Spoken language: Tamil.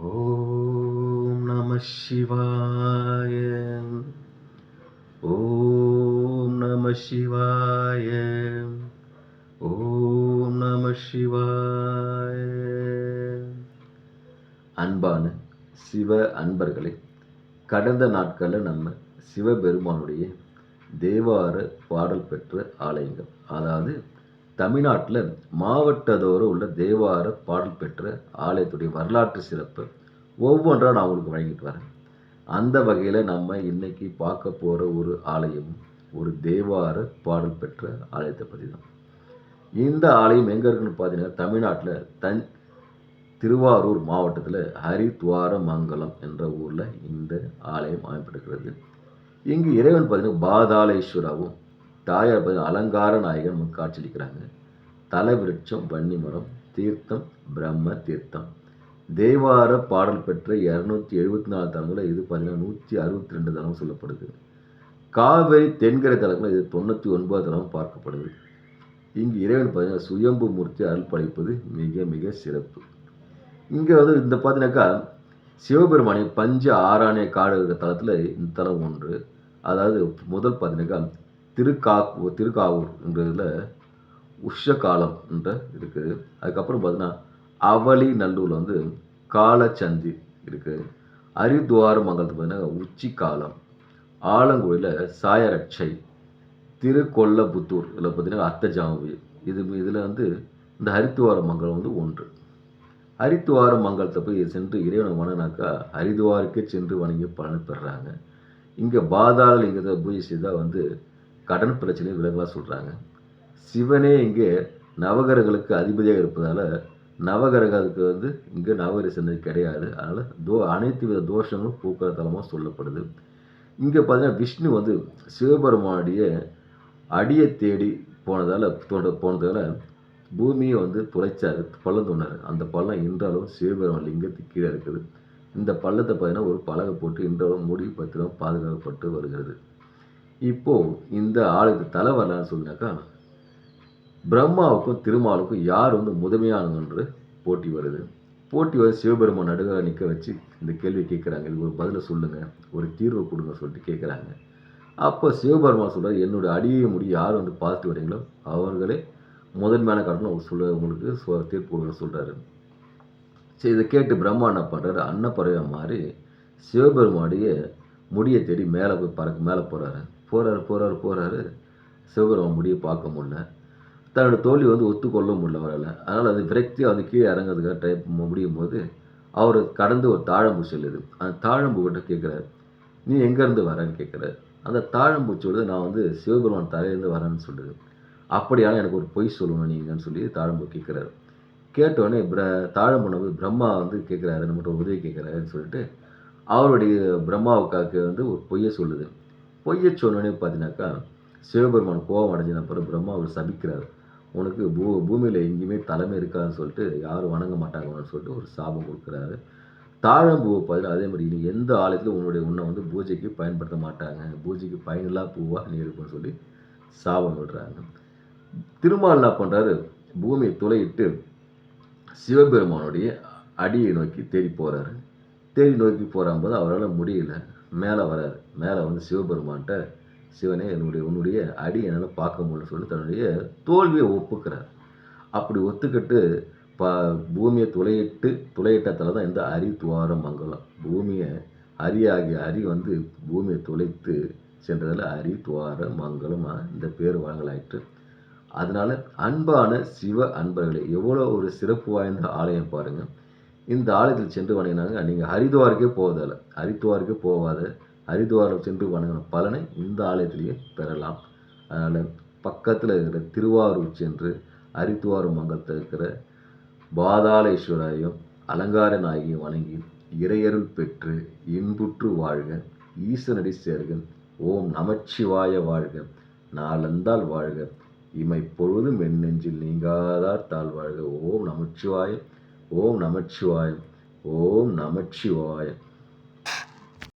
ஓம் நம சிவாய. ஓம் நம சிவாய. ஓம் நம சிவாய. அன்பான சிவ அன்பர்களே, கடந்த நாட்களில் நம்ம சிவபெருமானுடைய தேவார பாடல் பெற்ற ஆலயங்கள், அதாவது தமிழ்நாட்டில் மாவட்டத்தோறும் உள்ள தேவார பாடல் பெற்ற ஆலயத்துடைய வரலாற்று சிறப்பு ஒவ்வொன்றாக நான் உங்களுக்கு வழங்கிட்டு வரேன். அந்த வகையில் நம்ம இன்னைக்கு பார்க்க போகிற ஒரு ஆலயம் ஒரு தேவார பாடல் பெற்ற ஆலயத்தை பற்றி தான். இந்த ஆலயம் எங்கே இருக்குன்னு பார்த்தீங்கன்னா, தமிழ்நாட்டில் திருவாரூர் மாவட்டத்தில் ஹரித்வாரமங்கலம் என்ற ஊரில் இந்த ஆலயம் அமைப்பட்டிருக்கிறது. இங்கு இறைவன் பார்த்தீங்கன்னா பாதாளேஸ்வராவும், தாயார் பார்த்தீங்கன்னா அலங்கார நாயகன் காட்சியளிக்கிறாங்க. தலவிருட்சம் வன்னிமரம், தீர்த்தம் பிரம்ம தீர்த்தம். தேவார பாடல் பெற்ற 274 தலங்களில் இது பார்த்தீங்கன்னா 162 தலம் சொல்லப்படுது. காவிரி தென்கரை தலங்களில் இது 99 தலம் பார்க்கப்படுது. இங்கு இறைவன் பார்த்தீங்கன்னா சுயம்பு மூர்த்தி அருள் படைப்பது மிக மிக சிறப்பு. இங்கே இந்த பார்த்தீங்கன்னாக்கா சிவபெருமானை பஞ்ச ஆராணிய காடு இருக்கிற தலத்தில் இந்த தலம் ஒன்று. அதாவது முதல் பார்த்தீங்கன்னாக்கா திருக்காவூர் என்றதில் உஷகாலம் என்ற இருக்குது. அதுக்கப்புறம் பார்த்தீங்கன்னா அவளி நல்லூரில் காலச்சந்தி இருக்குது. ஹரித்வாரமங்கலத்தில் பார்த்தீங்கன்னா உச்சி காலம், ஆலங்குடியில் சாயரட்சை, திருக்கொல்லபுத்தூர் இதில் பார்த்தீங்கன்னா அர்த்தஜாமி. இதில் இந்த ஹரித்வாரமங்கலம் ஒன்று. ஹரித்வாரமங்கலத்தை போய் சென்று இறைவனை வணங்கினாக்கா ஹரித்வாருக்கே சென்று வணங்கி பலன் பெறுறாங்க. இங்கே பாதாள லிங்கத்தை பூஜை செய்தால் கடன் பிரச்சனை விலகலாம் சொல்கிறாங்க. சிவனே இங்கே நவகிரகங்களுக்கு அதிபதியாக இருப்பதால் நவகிரகத்துக்கு இங்கே நவகிரக சன்னதி கிடையாது. அதனால் அனைத்து வித தோஷங்களும் பூக்கிற தலமாக சொல்லப்படுது. இங்கே பார்த்தீங்கன்னா விஷ்ணு சிவபெருமானுடைய அடியை தேடி போனதால் பூமியை துளைச்சார், பள்ளம் தோண்டார். அந்த பள்ளம் இன்றாலும் சிவபெருமான் லிங்கத்துக்கு கீழே இருக்குது. இந்த பள்ளத்தை பார்த்தீங்கன்னா ஒரு பலகை போட்டு இன்றாலும் மூடி பத்திரம் பாதுகாக்கப்பட்டு வருகிறது. இப்போது இந்த ஆளுக்கு தலை வரலான்னு சொன்னாக்கா, பிரம்மாவுக்கும் திருமாலுக்கும் யார் முதன்மையானவங்க என்று போட்டி வருது. சிவபெருமான் நடுவில் நிற்க வச்சு இந்த கேள்வி கேட்குறாங்க. இது ஒரு பதிலை சொல்லுங்கள், ஒரு தீர்வு கொடுங்க சொல்லிட்டு கேட்குறாங்க. அப்போ சிவபெருமான் சொல்கிறார், என்னுடைய அடியை முடி யார் பார்த்துட்டு வரீங்களோ அவர்களே முதன்மையான காரணம் உங்களுக்கு தீர்ப்பு கொடுங்க சொல்கிறாரு. சரி, இதை கேட்டு பிரம்மா என்ன பண்ணுறாரு, அன்னப்பறவை மாதிரி சிவபெருமானுடைய முடியை தேடி மேலே போய் மேலே போகிறாரு. சிவபெருமான் முடியை பார்க்க முடியல. தன்னோட தோல்வி ஒத்துக்கொள்ள முடியல வரல. அதனால் அது விரக்தியாக கீழே இறங்கிறதுக்காக டைப் முடியும் போது அவர் கடந்து ஒரு தாழம்பூ செல்லுது. அந்த தாழம்பூக்கிட்ட கேட்குறாரு, நீ எங்கேருந்து வரேன்னு கேட்குறாரு. அந்த தாழம்பூச்சோடு நான் சிவபெருமான் தலையிலேருந்து வரேன்னு சொல்லுது. அப்படியான எனக்கு ஒரு பொய் சொல்லணும் நீங்கன்னு சொல்லி தாழம்பூ கேட்குறாரு. கேட்டோடனே தாழம்பூனை பிரம்மா கேட்குறாரு, நம்மகிட்ட உதவி கேட்குறாருன்னு சொல்லிட்டு அவருடைய பிரம்மாவுக்காக ஒரு பொய்யை சொல்லுது. பொய்யை சொன்னோடனே பார்த்தீங்கன்னாக்கா சிவபெருமான் கோபம் அடைஞ்சின பிறகு பிரம்மா அவர் சபிக்கிறார். உனக்கு பூமியில் எங்கேயுமே தலைமை இருக்காதுன்னு சொல்லிட்டு யாரும் வணங்க மாட்டாங்கன்னு சொல்லிட்டு ஒரு சாபம் கொடுக்குறாரு. தாழம்பூவை பார்த்தீங்கன்னா அதே மாதிரி நீ எந்த ஆலயத்திலும் உன்னை பூஜைக்கு பயன்படுத்த மாட்டாங்க, பூஜைக்கு பயனில்லா பூவாக நீ இருக்குன்னு சொல்லி சாபம் விடுறாங்க. திருமால் என்ன பண்ணுறாரு, பூமியை துளையிட்டு சிவபெருமானுடைய அடியை நோக்கி தேடி போகிறாரு. நோக்கி போகும்போது அவரால் முடியல, மேலே வராரு. மேலே சிவபெருமான்கிட்ட, சிவனே உன்னுடைய அடி என்னால் பார்க்க முடியலன்னு சொல்லி தன்னுடைய தோல்வியை ஒப்புக்கிறார். அப்படி ஒத்துக்கிட்டு பூமியை துளையிட்டத்தில் தான் இந்த ஹரித்வாரமங்கலம். பூமியை ஹரியாகிய ஹரி பூமியை துளைத்து சென்றதில் ஹரித்வாரமங்கலமாக இந்த பேர் வழங்கலாயிற்று. அதனால் அன்பான சிவ அன்பர்களே, எவ்வளோ ஒரு சிறப்பு வாய்ந்த ஆலயம் பாருங்கள். இந்த ஆலயத்தில் சென்று வணங்கினாங்க நீங்கள் ஹரித்வாருக்கே போகாத ஹரித்வாரம் சென்று வணங்கின பலனை இந்த ஆலயத்திலேயே பெறலாம். அதனால் பக்கத்தில் இருக்கிற திருவாரூர் சென்று ஹரித்வாரமங்கலத்தில் இருக்கிற பாதாளேஸ்வரையும் அலங்கார நாயகியும் வணங்கி இறையருள் பெற்று இன்புற்று வாழ்க, ஈசனடி சேர்க. ஓம் நமச்சிவாய வாழ்க, நாளந்தால் வாழ்க, இமை பொழுதும் என் நெஞ்சில் நீங்காதார் தாழ் வாழ்க. ஓம் நமச்சிவாய, ஓம் நமச்சிவாய, ஓம் நமச்சிவாய.